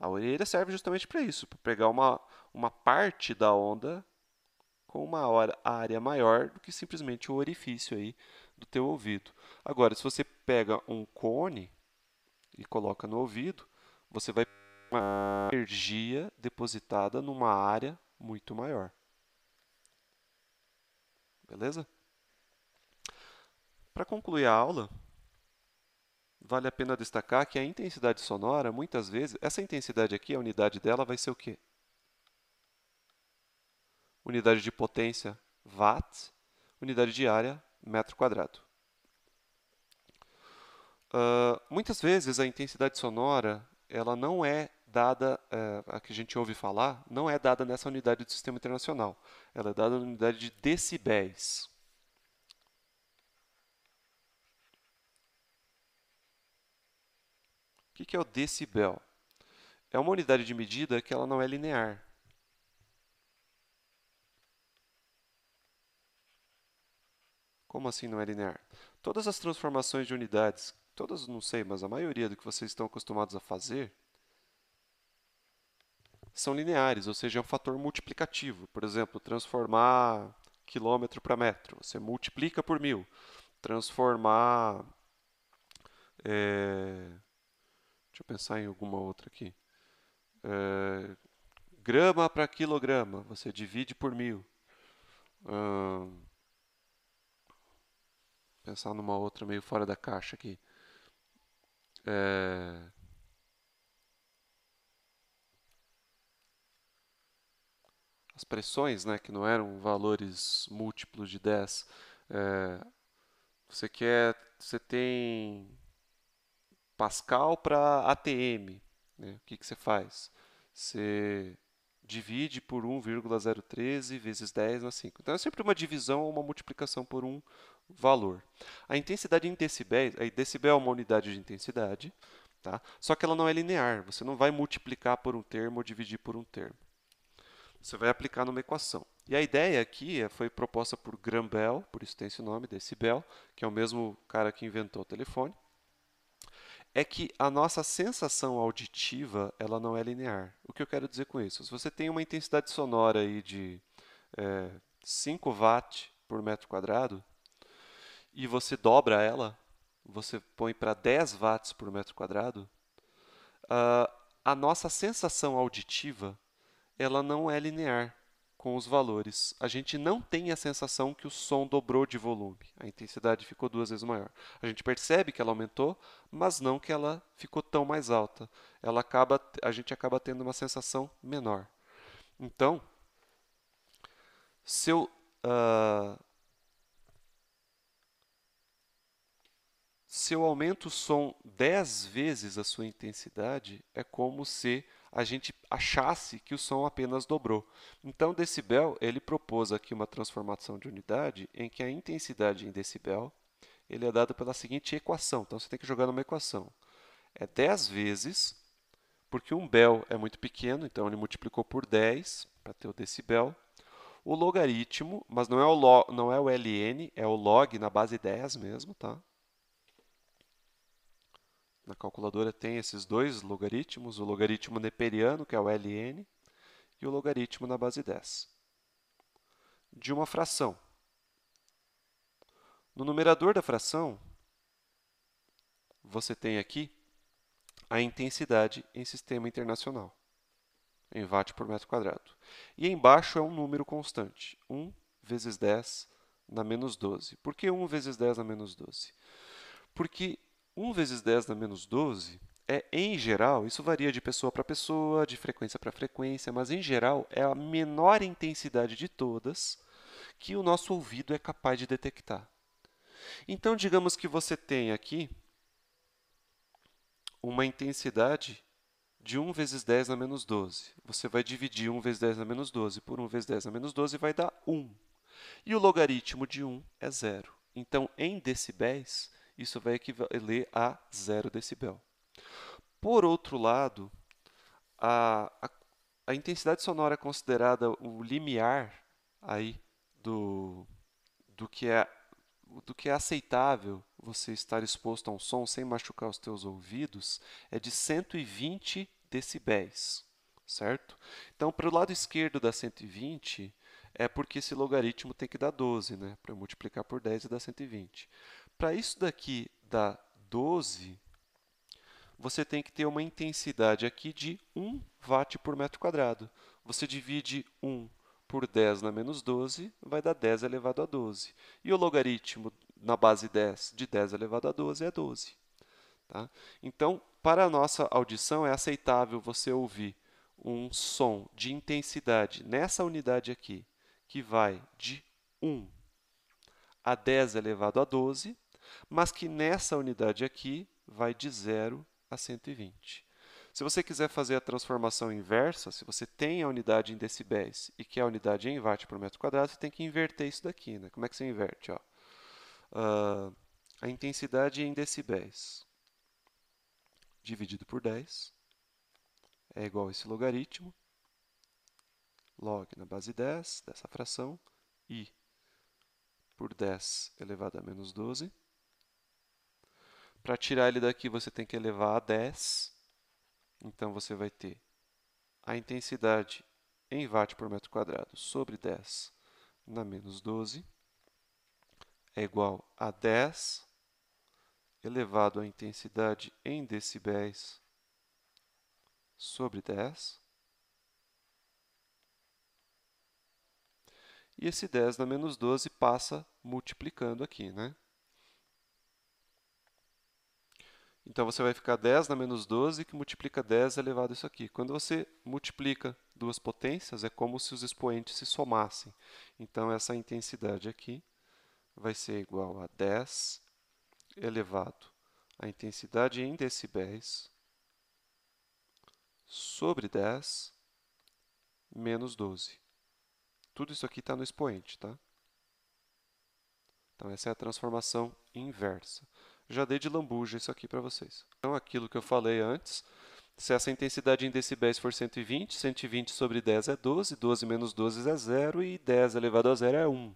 A orelha serve justamente para isso, para pegar uma parte da onda com uma área maior do que simplesmente o orifício aí do teu ouvido. Agora, se você pega um cone e coloca no ouvido, você vai ter uma energia depositada numa área muito maior. Beleza? Para concluir a aula, vale a pena destacar que a intensidade sonora, muitas vezes, essa intensidade aqui, a unidade dela vai ser o quê? Unidade de potência, watts, unidade de área, metro quadrado. Muitas vezes a intensidade sonora ela não é dada, a que a gente ouve falar, não é dada nessa unidade do Sistema Internacional. Ela é dada na unidade de decibéis. O que é o decibel? É uma unidade de medida que ela não é linear. Como assim não é linear? Todas as transformações de unidades, todas não sei, mas a maioria do que vocês estão acostumados a fazer, são lineares, ou seja, é um fator multiplicativo. Por exemplo, transformar quilômetro para metro, você multiplica por 1000. Transformar, deixa eu pensar em alguma outra aqui. Grama para quilograma, você divide por 1000. Pensar numa outra meio fora da caixa aqui. As pressões, né, que não eram valores múltiplos de 10. Você tem Pascal para ATM. Né? O que você faz? Você divide por 1,013 vezes 10 na 5. Então, é sempre uma divisão ou uma multiplicação por um valor. A intensidade em decibéis, aí decibel é uma unidade de intensidade, tá? Só que ela não é linear. Você não vai multiplicar por um termo ou dividir por um termo. Você vai aplicar numa equação. E a ideia aqui foi proposta por Graham Bell, por isso tem esse nome, decibel, que é o mesmo cara que inventou o telefone, é que a nossa sensação auditiva ela não é linear. O que eu quero dizer com isso? Se você tem uma intensidade sonora aí de 5 watts por metro quadrado e você dobra ela, você põe para 10 watts por metro quadrado, a nossa sensação auditiva ela não é linear com os valores. A gente não tem a sensação que o som dobrou de volume. A intensidade ficou 2 vezes maior. A gente percebe que ela aumentou, mas não que ela ficou tão mais alta. A gente acaba tendo uma sensação menor. Então, se eu, se eu aumento o som 10 vezes a sua intensidade, é como se a gente achasse que o som apenas dobrou. Então, decibel, ele propôs aqui uma transformação de unidade em que a intensidade em decibel ele é dada pela seguinte equação. Então, você tem que jogar numa equação. É 10 vezes, porque um bel é muito pequeno, então ele multiplicou por 10 para ter o decibel. O logaritmo, mas não é o ln, é o log na base 10 mesmo, tá? Na calculadora tem esses dois logaritmos, o logaritmo neperiano, que é o ln, e o logaritmo na base 10, de uma fração. No numerador da fração, você tem aqui a intensidade em sistema internacional, em watt por metro quadrado. E embaixo é um número constante, 1 vezes 10 na menos 12. Por que 1 vezes 10 na menos 12? Porque 1 vezes 10 na menos 12 em geral, isso varia de pessoa para pessoa, de frequência para frequência, mas em geral é a menor intensidade de todas que o nosso ouvido é capaz de detectar. Então, digamos que você tem aqui uma intensidade de 1 vezes 10 na menos 12. Você vai dividir 1 vezes 10 na menos 12 por 1 vezes 10 na menos 12 e vai dar 1. E o logaritmo de 1 é 0. Então, em decibéis, isso vai equivaler a 0 decibel. Por outro lado, a intensidade sonora é considerada o limiar aí do que é do que é aceitável você estar exposto a um som sem machucar os teus ouvidos é de 120 decibéis, certo? Então, para o lado esquerdo da 120, é porque esse logaritmo tem que dar 12, né? Para multiplicar por 10 e dar 120. Para isso daqui dar 12, você tem que ter uma intensidade aqui de 1 watt por metro quadrado. Você divide 1 por 10 na menos 12, vai dar 10 elevado a 12. E o logaritmo na base 10 de 10 elevado a 12 é 12. Tá? Então, para a nossa audição, é aceitável você ouvir um som de intensidade nessa unidade aqui, que vai de 1 a 10 elevado a 12, mas que nessa unidade aqui vai de 0 a 120. Se você quiser fazer a transformação inversa, se você tem a unidade em decibéis e quer a unidade em watt por metro quadrado, você tem que inverter isso daqui. Né? Como é que você inverte? Ó? A intensidade em decibéis dividido por 10 é igual a esse logaritmo, log na base 10 dessa fração, i por 10 elevado a menos 12. Para tirar ele daqui, você tem que elevar a 10. Então, você vai ter a intensidade em watt por metro quadrado sobre 10 na menos 12 é igual a 10 elevado à intensidade em decibéis sobre 10. E esse 10 na menos 12 passa multiplicando aqui, né? Então, você vai ficar 10 na menos 12, que multiplica 10 elevado a isso aqui. Quando você multiplica duas potências, é como se os expoentes se somassem. Então, essa intensidade aqui vai ser igual a 10 elevado à intensidade em decibéis sobre 10 menos 12. Tudo isso aqui está no expoente, tá? Então, essa é a transformação inversa. Já dei de lambuja isso aqui para vocês. Então, aquilo que eu falei antes, se essa intensidade em decibéis for 120, 120 sobre 10 é 12, 12 menos 12 é 0 e 10 elevado a 0 é 1.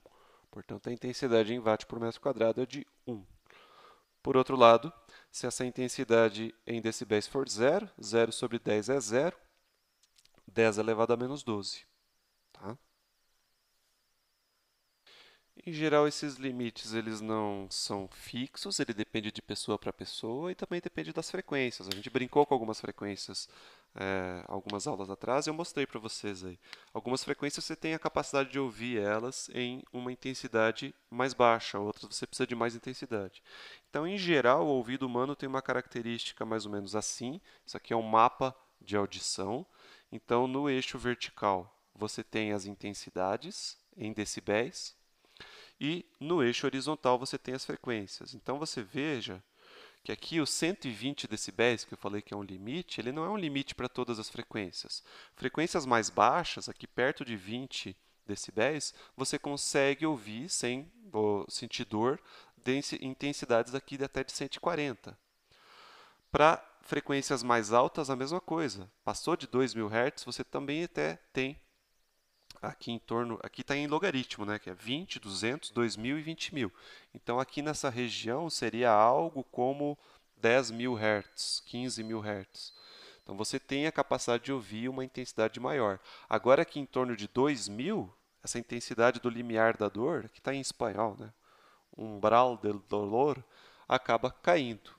Portanto, a intensidade em watt por metro quadrado é de 1. Por outro lado, se essa intensidade em decibéis for 0, 0 sobre 10 é 0, 10 elevado a menos 12. Tá? Em geral, esses limites eles não são fixos, ele depende de pessoa para pessoa e também depende das frequências. A gente brincou com algumas frequências algumas aulas atrás e eu mostrei para vocês aí. Algumas frequências você tem a capacidade de ouvir elas em uma intensidade mais baixa, outras você precisa de mais intensidade. Então, em geral, o ouvido humano tem uma característica mais ou menos assim. Isso aqui é um mapa de audição. Então, no eixo vertical, você tem as intensidades em decibéis. E no eixo horizontal você tem as frequências. Então você veja que aqui os 120 decibéis, que eu falei que é um limite, ele não é um limite para todas as frequências. Frequências mais baixas, aqui perto de 20 decibéis, você consegue ouvir sem sentir dor de intensidades aqui de até de 140. Para frequências mais altas, a mesma coisa. Passou de 2.000 Hz, você também até tem aqui em torno, aqui está em logaritmo, né, que é 20, 200, 2.000 e 20.000. Então, aqui nessa região seria algo como 10.000 Hz, 15.000 Hz. Então, você tem a capacidade de ouvir uma intensidade maior. Agora, aqui em torno de 2.000, essa intensidade do limiar da dor, que está em espanhol, né, umbral del dolor, acaba caindo.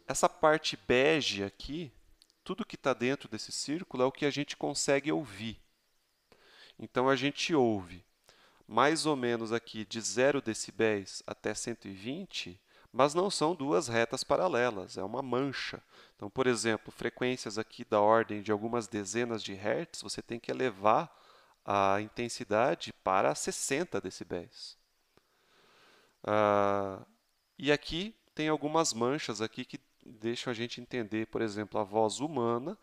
Essa parte bege aqui, tudo que está dentro desse círculo é o que a gente consegue ouvir. Então, a gente ouve mais ou menos aqui de 0 decibéis até 120, mas não são duas retas paralelas, é uma mancha. Então, por exemplo, frequências aqui da ordem de algumas dezenas de hertz, você tem que elevar a intensidade para 60 decibéis. E aqui tem algumas manchas aqui que deixam a gente entender, por exemplo, a voz humana.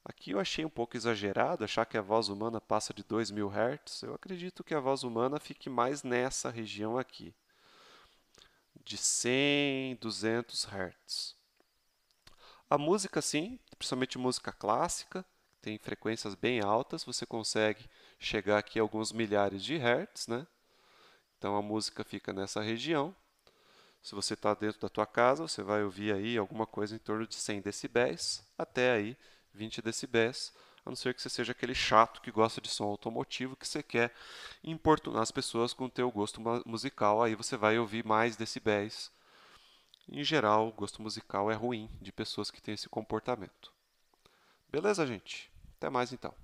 Aqui eu achei um pouco exagerado, achar que a voz humana passa de 2.000 Hz. Eu acredito que a voz humana fique mais nessa região aqui, de 100, 200 Hz. A música, sim, principalmente música clássica, tem frequências bem altas, você consegue chegar aqui a alguns milhares de Hertz, né? Então, a música fica nessa região. Se você está dentro da tua casa, você vai ouvir aí alguma coisa em torno de 100 decibéis, até aí 20 decibéis, a não ser que você seja aquele chato que gosta de som automotivo, que você quer importunar as pessoas com o teu gosto musical, aí você vai ouvir mais decibéis. Em geral, o gosto musical é ruim de pessoas que têm esse comportamento. Beleza, gente? Até mais então.